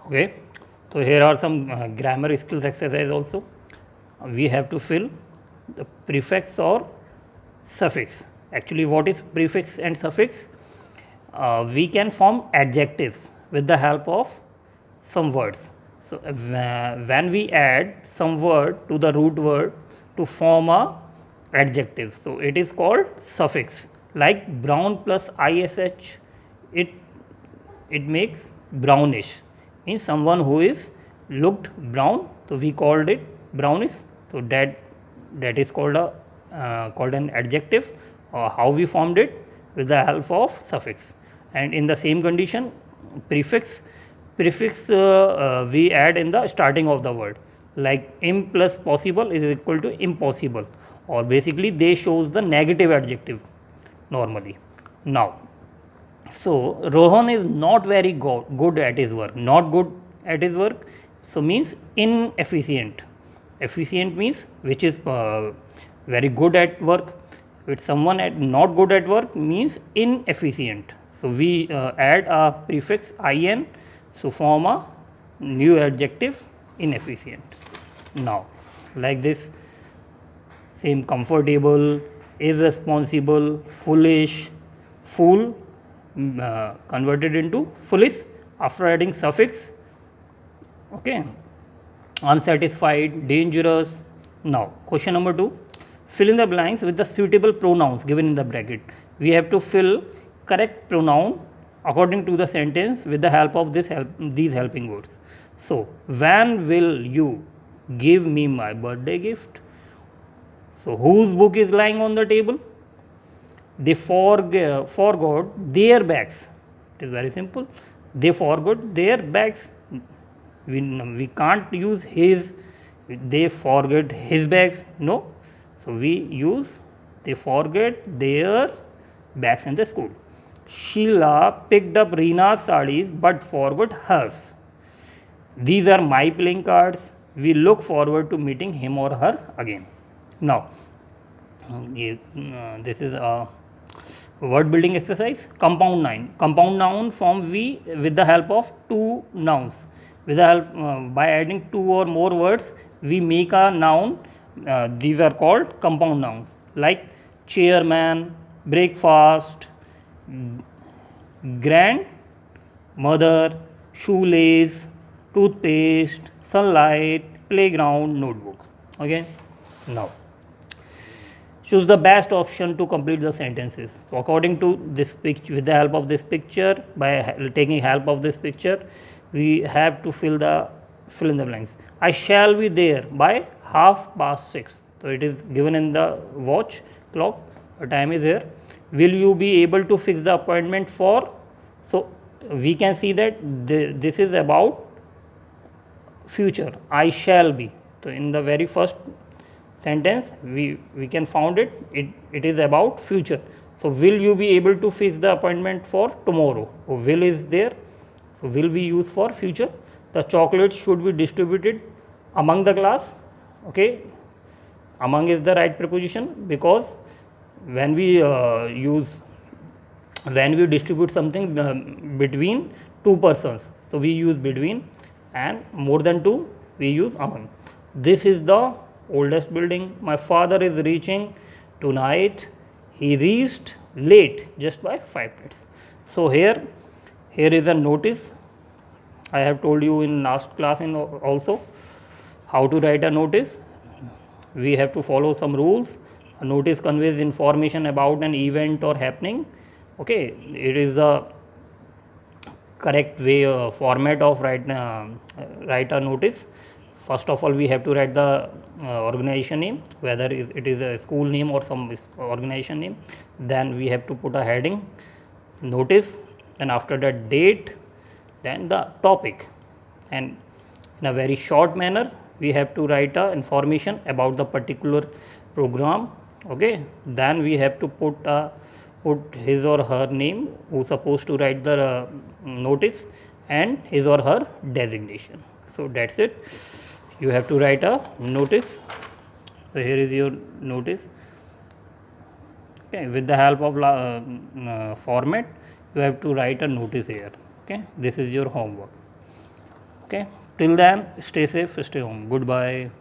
Okay, so here are some grammar skills exercise also. We have to fill the prefix or suffix. Actually, what is prefix and suffix? We can form adjectives with the help of some words. So, when we add some word to the root word to form a adjective, so it is called suffix. Like brown plus ish, it it makes brownish, means someone who is looked brown, so we called it brownish. So that is called a called an adjective. How we formed it? With the help of suffix. And in the same condition, prefix we add in the starting of the word, like im plus possible is equal to impossible, or basically they shows the negative adjective normally. Now, so Rohan is not very good at his work. Not good at his work, so means inefficient. Efficient means which is very good at work. With someone not good at work means inefficient. So we add a prefix in, so form a new adjective inefficient. Now, like this, same comfortable, irresponsible, foolish, fool converted into foolish after adding suffix. Okay, unsatisfied, dangerous. Now, question number 2, fill in the blanks with the suitable pronouns given in the bracket. We have to fill correct pronoun according to the sentence with the help of these helping words. So, when will you give me my birthday gift? So, whose book is lying on the table? They forgot their bags. It is very simple. They forgot their bags. We can't use his. They forget his bags. No. So we use they forget their bags in the school. Sheila picked up Reena's sarees but forgot hers. These are my playing cards. We look forward to meeting him or her again. Now, this is a word building exercise. Compound noun form we with the help of two nouns. With the help by adding two or more words, we make a noun. These are called compound nouns, like chairman, breakfast, grandmother, shoelace, toothpaste, sunlight, playground, notebook. Okay, now choose the best option to complete the sentences. So according to this picture, with the help of this picture, by taking help of this picture, we have to fill in the blanks. I shall be there by 6:30. So it is given in the watch clock. The time is here. Will you be able to fix the appointment for? So we can see that this is about future. I shall be. So in the very first sentence we can found it is about future. So will you be able to fix the appointment for tomorrow? So will is there, so will be used for future. The chocolates should be distributed among the class. Okay, among is the right preposition, because when we distribute something between two persons, so we use between, and more than two we use among. This is the oldest building. My father is reaching tonight. He reached late just by 5 minutes. So here is a notice. I have told you in last class also how to write a notice. We have to follow some rules. A notice conveys information about an event or happening. Okay, it is the correct way format of write a notice. First of all, we have to write the organization name, whether it is a school name or some organization name. Then we have to put a heading, notice, and after that date, then the topic, and in a very short manner we have to write information about the particular program. Okay, then we have to put his or her name, who supposed to write the notice, and his or her designation. So that's it. You have to write a notice. So here is your notice. Okay, with the help of format, you have to write a notice here. Okay, this is your homework. Okay, till then, stay safe, stay home. Goodbye.